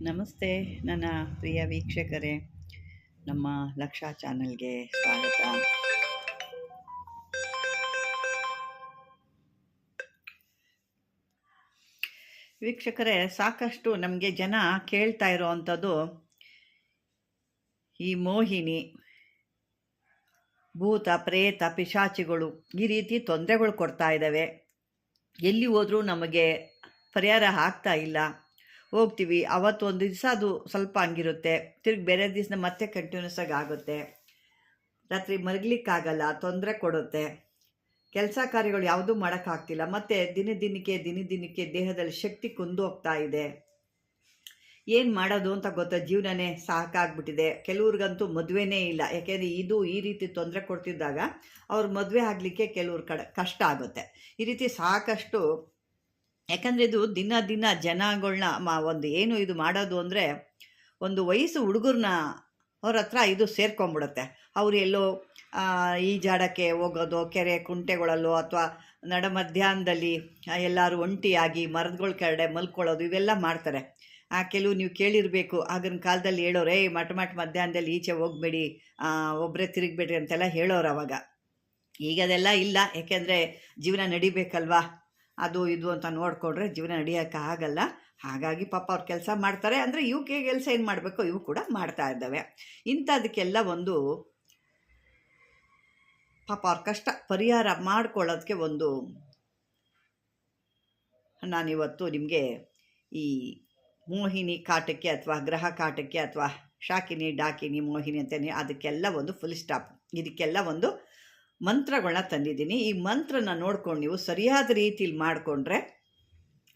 ನಮಸ್ತೆ ನನ್ನ ಪ್ರಿಯ ವೀಕ್ಷಕರೇ, ನಮ್ಮ ಲಕ್ಷ ಚಾನಲ್ಗೆ ಸ್ವಾಗತ. ವೀಕ್ಷಕರೇ, ಸಾಕಷ್ಟು ನಮಗೆ ಜನ ಕೇಳ್ತಾ ಇರೋವಂಥದ್ದು ಈ ಮೋಹಿನಿ, ಭೂತ, ಪ್ರೇತ, ಪಿಶಾಚಿಗಳು ಈ ರೀತಿ ತೊಂದರೆಗಳು ಕೊಡ್ತಾ ಇದ್ದಾವೆ. ಎಲ್ಲಿ ಹೋದರೂ ನಮಗೆ ಪರಿಹಾರ ಆಗ್ತಾ ಇಲ್ಲ. ಹೋಗ್ತೀವಿ, ಅವತ್ತು ಒಂದು ದಿವಸ ಅದು ಸ್ವಲ್ಪ ಹಂಗಿರುತ್ತೆ, ತಿರ್ಗಿ ಬೇರೆ ದಿವಸ ಮತ್ತೆ ಕಂಟಿನ್ಯೂಸ್ ಆಗಿ ಆಗುತ್ತೆ. ರಾತ್ರಿ ಮಲಗಲಿಕ್ಕಾಗಲ್ಲ, ತೊಂದರೆ ಕೊಡುತ್ತೆ. ಕೆಲಸ ಕಾರ್ಯಗಳು ಯಾವುದೂ ಮಾಡೋಕ್ಕಾಗ್ತಿಲ್ಲ. ಮತ್ತು ದಿನದಿನಕ್ಕೆ ದೇಹದಲ್ಲಿ ಶಕ್ತಿ ಕುಂದು ಹೋಗ್ತಾ ಇದೆ. ಏನು ಮಾಡೋದು ಅಂತ ಗೊತ್ತಾ, ಜೀವನನೇ ಸಾಕಾಗ್ಬಿಟ್ಟಿದೆ. ಕೆಲವ್ರಿಗಂತೂ ಮದುವೆನೇ ಇಲ್ಲ. ಯಾಕೆಂದರೆ ಈ ರೀತಿ ತೊಂದರೆ ಕೊಡ್ತಿದ್ದಾಗ ಅವ್ರ ಮದುವೆ ಆಗಲಿಕ್ಕೆ ಕೆಲವ್ರ ಕಷ್ಟ ಆಗುತ್ತೆ. ಈ ರೀತಿ ಸಾಕಷ್ಟು, ಯಾಕಂದರೆ ಇದು ದಿನ ಜನಗಳನ್ನ ಒಂದು ಏನು ಇದು ಮಾಡೋದು ಅಂದರೆ, ಒಂದು ವಯಸ್ಸು ಹುಡುಗರನ್ನ ಅವ್ರ ಹತ್ರ ಇದು ಸೇರ್ಕೊಂಡ್ಬಿಡುತ್ತೆ. ಅವರು ಎಲ್ಲೋ ಈಜಾಡೋಕ್ಕೆ ಹೋಗೋದು, ಕೆರೆ ಕುಂಟೆಗಳಲ್ಲೋ ಅಥವಾ ನಡ ಮಧ್ಯಾಹ್ನದಲ್ಲಿ ಎಲ್ಲರೂ ಒಂಟಿಯಾಗಿ ಮರಗಳ ಕೆಳಗಡೆ ಮಲ್ಕೊಳ್ಳೋದು, ಇವೆಲ್ಲ ಮಾಡ್ತಾರೆ. ಕೆಲವು ನೀವು ಕೇಳಿರಬೇಕು, ಆಗಿನ ಕಾಲದಲ್ಲಿ ಹೇಳೋರು, ಮಠ ಮಧ್ಯಾಹ್ನದಲ್ಲಿ ಈಚೆ ಹೋಗಬೇಡಿ, ಒಬ್ಬರೇ ತಿರುಗಬೇಡ್ರಿ ಅಂತೆಲ್ಲ ಹೇಳೋರು ಅವಾಗ. ಈಗ ಅದೆಲ್ಲ ಇಲ್ಲ. ಯಾಕೆಂದರೆ ಜೀವನ ನಡಿಬೇಕಲ್ವಾ, ಅದು ಇದು ಅಂತ ನೋಡಿಕೊಂಡ್ರೆ ಜೀವನ ನಡೆಯೋಕ್ಕಾಗಲ್ಲ. ಹಾಗಾಗಿ ಪಾಪ ಅವ್ರು ಕೆಲಸ ಮಾಡ್ತಾರೆ. ಅಂದರೆ ಇವಕ್ಕೆ ಕೆಲಸ ಏನು ಮಾಡಬೇಕು, ಇವು ಕೂಡ ಮಾಡ್ತಾ ಇದ್ದಾವೆ. ಇಂಥದಕ್ಕೆಲ್ಲ ಒಂದು ಪಾಪ ಅವ್ರ ಕಷ್ಟ ಪರಿಹಾರ ಮಾಡ್ಕೊಳ್ಳೋದಕ್ಕೆ ಒಂದು ನಾನಿವತ್ತು ನಿಮಗೆ ಈ ಮೋಹಿನಿ ಕಾಟಕ್ಕೆ ಅಥವಾ ಗ್ರಹ ಕಾಟಕ್ಕೆ ಅಥವಾ ಶಾಕಿನಿ ಡಾಕಿನಿ ಮೋಹಿನಿ ಅಂತೇನೆ, ಅದಕ್ಕೆಲ್ಲ ಒಂದು ಫುಲ್ ಸ್ಟಾಪ್, ಇದಕ್ಕೆಲ್ಲ ಒಂದು ಮಂತ್ರಗಳನ್ನ ತಂದಿದ್ದೀನಿ. ಈ ಮಂತ್ರನ ನೋಡ್ಕೊಂಡು ನೀವು ಸರಿಯಾದ ರೀತಿಲಿ ಮಾಡಿಕೊಂಡ್ರೆ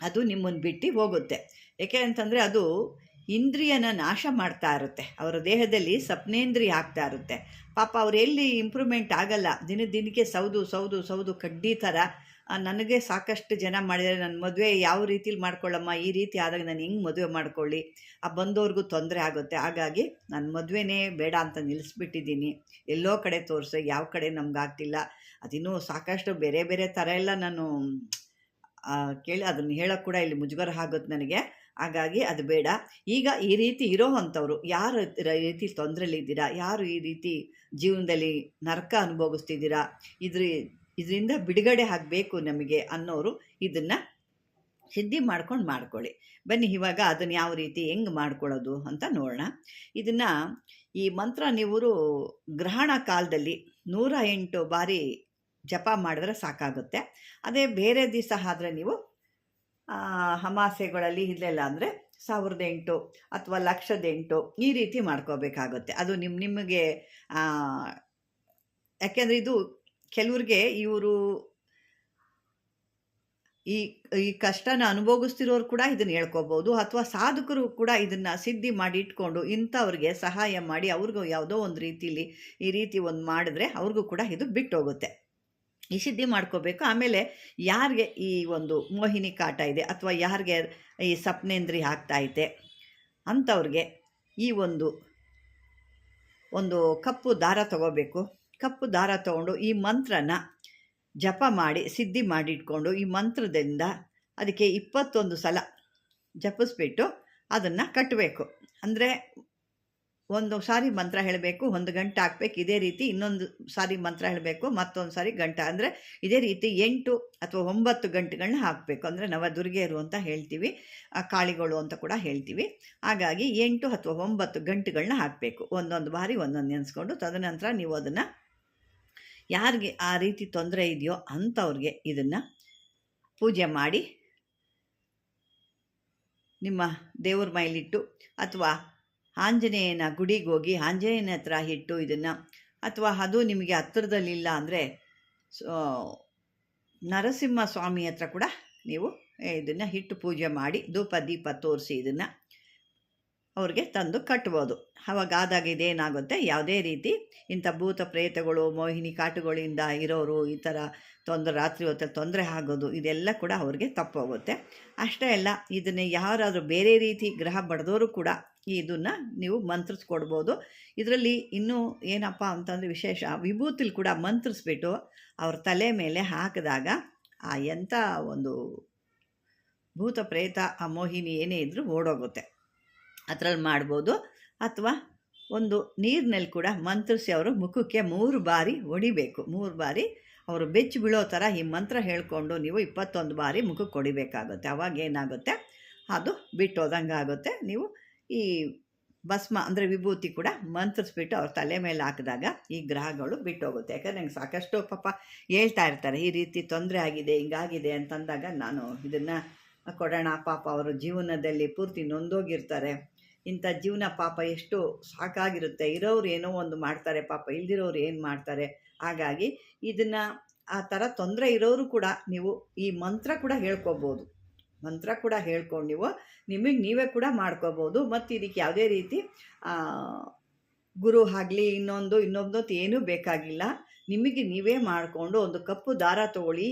ಅದು ನಿಮ್ಮನ್ನು ಬಿಟ್ಟು ಹೋಗುತ್ತೆ. ಏಕೆ ಅಂತಂದರೆ ಅದು ಇಂದ್ರಿಯನ ನಾಶ ಮಾಡ್ತಾ ಇರುತ್ತೆ. ಅವರ ದೇಹದಲ್ಲಿ ಸಪ್ನೇಂದ್ರಿಯ ಆಗ್ತಾ ಇರುತ್ತೆ. ಪಾಪ ಅವ್ರು ಎಲ್ಲಿ ಇಂಪ್ರೂವ್ಮೆಂಟ್ ಆಗಲ್ಲ. ದಿನಕ್ಕೆ ಸೌದು ಕಡ್ಡಿ ಥರ. ನನಗೆ ಸಾಕಷ್ಟು ಜನ ಮಾಡಿದರೆ, ನನ್ನ ಮದುವೆ ಯಾವ ರೀತಿಲಿ ಮಾಡ್ಕೊಳ್ಳಮ್ಮ, ಈ ರೀತಿ ಆದಾಗ ನಾನು ಹೆಂಗೆ ಮದುವೆ ಮಾಡ್ಕೊಳ್ಳಿ, ಬಂದವ್ರಿಗೂ ತೊಂದರೆ ಆಗುತ್ತೆ. ಹಾಗಾಗಿ ನಾನು ಮದುವೆನೇ ಬೇಡ ಅಂತ ನಿಲ್ಲಿಸ್ಬಿಟ್ಟಿದ್ದೀನಿ. ಎಲ್ಲೋ ಕಡೆ ತೋರಿಸಿ, ಯಾವ ಕಡೆ ನಮಗಾಗ್ತಿಲ್ಲ. ಅದಿನ್ನೂ ಸಾಕಷ್ಟು ಬೇರೆ ಥರ ಎಲ್ಲ ನಾನು ಕೇಳಿ ಅದನ್ನು ಹೇಳೋಕ್ಕೆ ಕೂಡ ಇಲ್ಲಿ ಮುಜುಗರ ಆಗುತ್ತೆ ನನಗೆ. ಹಾಗಾಗಿ ಅದು ಬೇಡ. ಈಗ ಈ ರೀತಿ ಇರೋ ಅಂಥವ್ರು, ಯಾರು ರೀತಿ ತೊಂದರೆಲಿದ್ದೀರಾ, ಯಾರು ಈ ರೀತಿ ಜೀವನದಲ್ಲಿ ನರಕ ಅನುಭವಿಸ್ತಿದ್ದೀರಾ, ಇದರಿಂದ ಬಿಡುಗಡೆ ಆಗಬೇಕು ನಮಗೆ ಅನ್ನೋರು ಇದನ್ನು ಸಿದ್ಧಿ ಮಾಡ್ಕೊಳ್ಳಿ. ಬನ್ನಿ ಇವಾಗ ಅದನ್ನು ಯಾವ ರೀತಿ ಹೆಂಗೆ ಮಾಡ್ಕೊಳ್ಳೋದು ಅಂತ ನೋಡೋಣ. ಇದನ್ನು ಈ ಮಂತ್ರ ನೀವು ಗ್ರಹಣ ಕಾಲದಲ್ಲಿ 108 ಬಾರಿ ಜಪ ಮಾಡಿದ್ರೆ ಸಾಕಾಗುತ್ತೆ. ಅದೇ ಬೇರೆ ದಿವಸ ಆದರೆ ನೀವು ಅಮಾಸೆಗಳಲ್ಲಿ ಇಲ್ಲೆಲ್ಲ ಅಂದರೆ 1008 ಅಥವಾ 1,08 ಈ ರೀತಿ ಮಾಡ್ಕೋಬೇಕಾಗುತ್ತೆ. ಅದು ನಿಮಗೆ ಯಾಕೆಂದರೆ ಇದು ಕೆಲವ್ರಿಗೆ ಇವರು ಈ ಕಷ್ಟನ ಅನುಭವಿಸ್ತಿರೋರು ಕೂಡ ಇದನ್ನು ಹೇಳ್ಕೊಬೋದು, ಅಥವಾ ಸಾಧಕರು ಕೂಡ ಇದನ್ನು ಸಿದ್ಧಿ ಮಾಡಿ ಇಟ್ಕೊಂಡು ಇಂಥವ್ರಿಗೆ ಸಹಾಯ ಮಾಡಿ ಅವ್ರಿಗೂ ಯಾವುದೋ ಒಂದು ರೀತಿಲಿ ಈ ರೀತಿ ಒಂದು ಮಾಡಿದ್ರೆ ಅವ್ರಿಗೂ ಕೂಡ ಇದು ಬಿಟ್ಟು ಹೋಗುತ್ತೆ. ಈ ಸಿದ್ಧಿ ಮಾಡ್ಕೋಬೇಕು. ಆಮೇಲೆ ಯಾರಿಗೆ ಈ ಒಂದು ಮೋಹಿನಿ ಕಾಟ ಇದೆ ಅಥವಾ ಯಾರಿಗೆ ಈ ಸಪ್ನೇಂದ್ರಿಯ ಆಗ್ತಾಯಿದೆ ಅಂಥವ್ರಿಗೆ ಈ ಒಂದು ಕಪ್ಪು ದಾರ ತಗೋಬೇಕು. ಕಪ್ಪು ದಾರ ತಗೊಂಡು ಈ ಮಂತ್ರನ ಜಪ ಮಾಡಿ ಸಿದ್ಧಿ ಮಾಡಿಟ್ಕೊಂಡು ಈ ಮಂತ್ರದಿಂದ ಅದಕ್ಕೆ 21 ಸಲ ಜಪಿಸ್ಬಿಟ್ಟು ಅದನ್ನು ಕಟ್ಟಬೇಕು. ಅಂದರೆ ಒಂದು ಸಾರಿ ಮಂತ್ರ ಹೇಳಬೇಕು, 1 ಗಂಟೆ ಹಾಕ್ಬೇಕು. ಇದೇ ರೀತಿ ಇನ್ನೊಂದು ಸಾರಿ ಮಂತ್ರ ಹೇಳಬೇಕು, ಮತ್ತೊಂದು ಸಾರಿ ಗಂಟೆ. ಅಂದರೆ ಇದೇ ರೀತಿ 8 ಅಥವಾ 9 ಗಂಟೆಗಳನ್ನ ಹಾಕಬೇಕು. ಅಂದರೆ ನವದುರ್ಗೆಯರು ಅಂತ ಹೇಳ್ತೀವಿ, ಕಾಳಿಗಳು ಅಂತ ಕೂಡ ಹೇಳ್ತೀವಿ. ಹಾಗಾಗಿ 8 ಅಥವಾ 9 ಗಂಟೆಗಳನ್ನ ಹಾಕಬೇಕು. ಒಂದೊಂದು ಬಾರಿ ಒಂದೊಂದು ನೆನೆಸ್ಕೊಂಡು, ತದನಂತರ ನೀವು ಅದನ್ನು ಯಾರಿಗೆ ಆ ರೀತಿ ತೊಂದರೆ ಇದೆಯೋ ಅಂಥವ್ರಿಗೆ ಇದನ್ನು ಪೂಜೆ ಮಾಡಿ ನಿಮ್ಮ ದೇವ್ರ ಮೈಲಿಟ್ಟು ಅಥವಾ ಆಂಜನೇಯನ ಗುಡಿಗೆ ಹೋಗಿ ಆಂಜನೇಯನ ಹತ್ರ ಇಟ್ಟು ಇದನ್ನು, ಅಥವಾ ಅದು ನಿಮಗೆ ಹತ್ತಿರದಲ್ಲಿಲ್ಲ ಅಂದರೆ ನರಸಿಂಹ ಸ್ವಾಮಿ ಹತ್ರ ಕೂಡ ನೀವು ಇದನ್ನು ಇಟ್ಟು ಪೂಜೆ ಮಾಡಿ ಧೂಪ ದೀಪ ತೋರಿಸಿ ಇದನ್ನು ಅವ್ರಿಗೆ ತಂದು ಕಟ್ಬೋದು. ಆವಾಗ ಇದೇನಾಗುತ್ತೆ, ಯಾವುದೇ ರೀತಿ ಇಂಥ ಭೂತ ಪ್ರೇತಗಳು ಮೋಹಿನಿ ಕಾಟುಗಳಿಂದ ಇರೋರು ಈ ಥರ ರಾತ್ರಿ ಹೊತ್ತಲ್ಲಿ ತೊಂದರೆ ಆಗೋದು ಇದೆಲ್ಲ ಕೂಡ ಅವ್ರಿಗೆ ತಪ್ಪೋಗುತ್ತೆ. ಅಷ್ಟೇ ಅಲ್ಲ, ಇದನ್ನು ಯಾರಾದರೂ ಬೇರೆ ರೀತಿ ಗ್ರಹ ಬಡ್ದವರು ಕೂಡ ಇದನ್ನು ನೀವು ಮಂತ್ರಿಸ್ಕೊಡ್ಬೋದು. ಇದರಲ್ಲಿ ಇನ್ನೂ ಏನಪ್ಪ ಅಂತಂದರೆ ವಿಶೇಷ, ವಿಭೂತಿಲಿ ಕೂಡ ಮಂತ್ರಿಸ್ಬಿಟ್ಟು ಅವ್ರ ತಲೆ ಮೇಲೆ ಹಾಕಿದಾಗ ಎಂಥ ಒಂದು ಭೂತ ಪ್ರೇತ ಆ ಮೋಹಿನಿ ಏನೇ ಇದ್ದರೂ ಓಡೋಗುತ್ತೆ. ಅದ್ರಲ್ಲಿ ಮಾಡ್ಬೋದು. ಅಥವಾ ಒಂದು ನೀರಿನಲ್ಲಿ ಕೂಡ ಮಂತ್ರಿಸಿ ಅವರು ಮುಖಕ್ಕೆ 3 ಬಾರಿ ಹೊಡಿಬೇಕು. 3 ಬಾರಿ ಅವರು ಬೆಚ್ಚಿ ಬೀಳೋ ಥರ ಈ ಮಂತ್ರ ಹೇಳಿಕೊಂಡು ನೀವು 21 ಬಾರಿ ಮುಖಕ್ಕೆ ಹೊಡಿಬೇಕಾಗುತ್ತೆ. ಅವಾಗ ಏನಾಗುತ್ತೆ, ಅದು ಬಿಟ್ಟೋದಂಗೆ ಆಗುತ್ತೆ. ನೀವು ಈ ಭಸ್ಮ ಅಂದರೆ ವಿಭೂತಿ ಕೂಡ ಮಂತ್ರಿಸ್ಬಿಟ್ಟು ಅವ್ರ ತಲೆ ಮೇಲೆ ಹಾಕಿದಾಗ ಈ ಗ್ರಹಗಳು ಬಿಟ್ಟೋಗುತ್ತೆ. ಯಾಕಂದರೆ ನಂಗೆ ಸಾಕಷ್ಟು ಪಾಪ ಹೇಳ್ತಾ ಇರ್ತಾರೆ, ಈ ರೀತಿ ತೊಂದರೆ ಆಗಿದೆ, ಹಿಂಗಾಗಿದೆ ಅಂತಂದಾಗ ನಾನು ಇದನ್ನು ಕೊಡೋಣ. ಪಾಪ ಅವರು ಜೀವನದಲ್ಲಿ ಪೂರ್ತಿ ನೊಂದೋಗಿರ್ತಾರೆ. ಇಂಥ ಜೀವನ ಪಾಪ ಎಷ್ಟು ಸಾಕಾಗಿರುತ್ತೆ. ಇರೋರು ಏನೋ ಒಂದು ಮಾಡ್ತಾರೆ, ಪಾಪ ಇಲ್ದಿರೋರು ಏನು ಮಾಡ್ತಾರೆ. ಹಾಗಾಗಿ ಇದನ್ನು ಆ ಥರ ತೊಂದರೆ ಇರೋರು ಕೂಡ ನೀವು ಈ ಮಂತ್ರ ಕೂಡ ಹೇಳ್ಕೊಬೋದು. ಮಂತ್ರ ಕೂಡ ಹೇಳ್ಕೊಂಡು ನೀವು ನಿಮಗೆ ನೀವೇ ಕೂಡ ಮಾಡ್ಕೋಬೋದು. ಮತ್ತು ಇದಕ್ಕೆ ಯಾವುದೇ ರೀತಿ ಗುರು ಆಗಲಿ ಇನ್ನೊಂದು ಏನೂ ಬೇಕಾಗಿಲ್ಲ. ನಿಮಗೆ ನೀವೇ ಮಾಡಿಕೊಂಡು ಒಂದು ಕಪ್ಪು ದಾರ ತೊಗೊಳ್ಳಿ.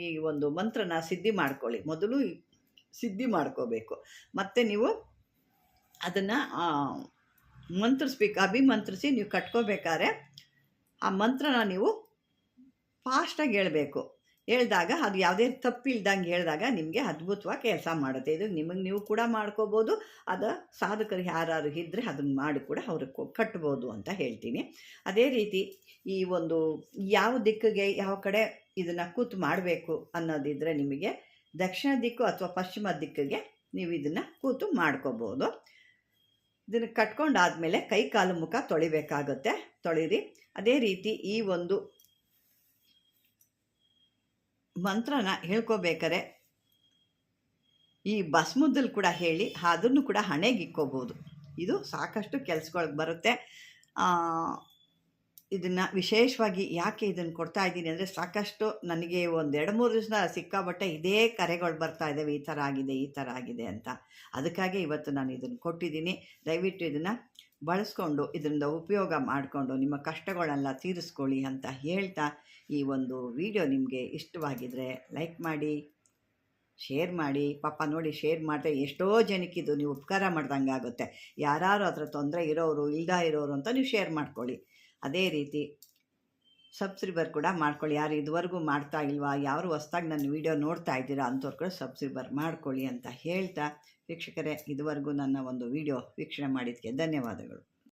ಈ ಒಂದು ಮಂತ್ರನ ಸಿದ್ಧಿ ಮಾಡ್ಕೊಳ್ಳಿ. ಮೊದಲು ಸಿದ್ಧಿ ಮಾಡ್ಕೋಬೇಕು. ಮತ್ತು ನೀವು ಅದನ್ನು ಅಭಿಮಂತ್ರಿಸಿ ನೀವು ಕಟ್ಕೋಬೇಕಾದ್ರೆ ಆ ಮಂತ್ರನ ನೀವು ಫಾಸ್ಟಾಗಿ ಹೇಳಬೇಕು. ಹೇಳಿದಾಗ ಅದು ಯಾವುದೇ ತಪ್ಪಿಲ್ದಂಗೆ ಹೇಳಿದಾಗ ನಿಮಗೆ ಅದ್ಭುತವಾಗಿ ಕೆಲಸ ಮಾಡುತ್ತೆ. ಇದು ನಿಮಗೆ ನೀವು ಕೂಡ ಮಾಡ್ಕೋಬೋದು. ಅದು ಸಾಧಕರು ಯಾರು ಇದ್ದರೆ ಅದನ್ನು ಮಾಡಿ ಕೂಡ ಅವ್ರಿಗೆ ಕಟ್ಬೋದು ಅಂತ ಹೇಳ್ತೀನಿ. ಅದೇ ರೀತಿ ಈ ಒಂದು ಯಾವ ದಿಕ್ಕಿಗೆ ಯಾವ ಕಡೆ ಇದನ್ನು ಕೂತು ಮಾಡಬೇಕು ಅನ್ನೋದಿದ್ದರೆ ನಿಮಗೆ ದಕ್ಷಿಣ ದಿಕ್ಕು ಅಥವಾ ಪಶ್ಚಿಮ ದಿಕ್ಕಿಗೆ ನೀವು ಇದನ್ನು ಕೂತು ಮಾಡ್ಕೋಬೋದು. ಇದನ್ನು ಕಟ್ಕೊಂಡಾದಮೇಲೆ ಕೈ ಕಾಲು ಮುಖ ತೊಳಿಬೇಕಾಗುತ್ತೆ. ತೊಳಿರಿ. ಅದೇ ರೀತಿ ಈ ಒಂದು ಮಂತ್ರನ ಹೇಳ್ಕೋಬೇಕಾರೆ ಈ ಭಸ್ಮದಲ್ಲಿ ಕೂಡ ಹೇಳಿ ಅದನ್ನು ಕೂಡ ಹಣೆಗೆ ಇಕ್ಕೋಬೋದು. ಇದು ಸಾಕಷ್ಟು ಕೆಲಸಗಳಿಗೆ ಬರುತ್ತೆ. ಇದನ್ನು ವಿಶೇಷವಾಗಿ ಯಾಕೆ ಇದನ್ನು ಕೊಡ್ತಾ ಇದ್ದೀನಿ ಅಂದರೆ, ಸಾಕಷ್ಟು ನನಗೆ ಒಂದು 2-3 ದಿವಸ ಸಿಕ್ಕಾಬಟ್ಟೆ ಇದೇ ಕರೆಗಳು ಬರ್ತಾ ಇದ್ದಾವೆ, ಈ ಥರ ಆಗಿದೆ ಅಂತ. ಅದಕ್ಕಾಗಿ ಇವತ್ತು ನಾನು ಇದನ್ನು ಕೊಟ್ಟಿದ್ದೀನಿ. ದಯವಿಟ್ಟು ಇದನ್ನು ಬಳಸ್ಕೊಂಡು ಇದರಿಂದ ಉಪಯೋಗ ಮಾಡಿಕೊಂಡು ನಿಮ್ಮ ಕಷ್ಟಗಳನ್ನೆಲ್ಲ ತೀರಿಸ್ಕೊಳ್ಳಿ ಅಂತ ಹೇಳ್ತಾ, ಈ ಒಂದು ವಿಡಿಯೋ ನಿಮಗೆ ಇಷ್ಟವಾಗಿದ್ದರೆ ಲೈಕ್ ಮಾಡಿ, ಶೇರ್ ಮಾಡಿ. ಪಾಪ ನೋಡಿ, ಶೇರ್ ಮಾಡಿದ್ರೆ ಎಷ್ಟೋ ಜನಕ್ಕೆ ಇದು ನೀವು ಉಪಕಾರ ಮಾಡ್ದಂಗೆ ಆಗುತ್ತೆ. ಯಾರು ಅದರ ತೊಂದರೆ ಇರೋರು ಇರೋರು ಅಂತ ನೀವು ಶೇರ್ ಮಾಡ್ಕೊಳ್ಳಿ. ಅದೇ ರೀತಿ ಸಬ್ಸ್ಕ್ರೈಬರ್ ಕೂಡ ಮಾಡ್ಕೊಳ್ಳಿ. ಯಾರು ಇದುವರೆಗೂ ಮಾಡ್ತಾ ಇಲ್ವಾ, ಯಾರು ಹೊಸ್ದಾಗಿ ನನ್ನ ವಿಡಿಯೋ ನೋಡ್ತಾ ಇದ್ದೀರಾ ಅಂಥವ್ರು ಕೂಡ ಸಬ್ಸ್ಕ್ರೈಬರ್ ಮಾಡ್ಕೊಳ್ಳಿ ಅಂತ ಹೇಳ್ತಾ, ವೀಕ್ಷಕರೇ, ಇದುವರೆಗೂ ನನ್ನ ಒಂದು ವಿಡಿಯೋ ವೀಕ್ಷಣೆ ಮಾಡಿದ್ದಕ್ಕೆ ಧನ್ಯವಾದಗಳು.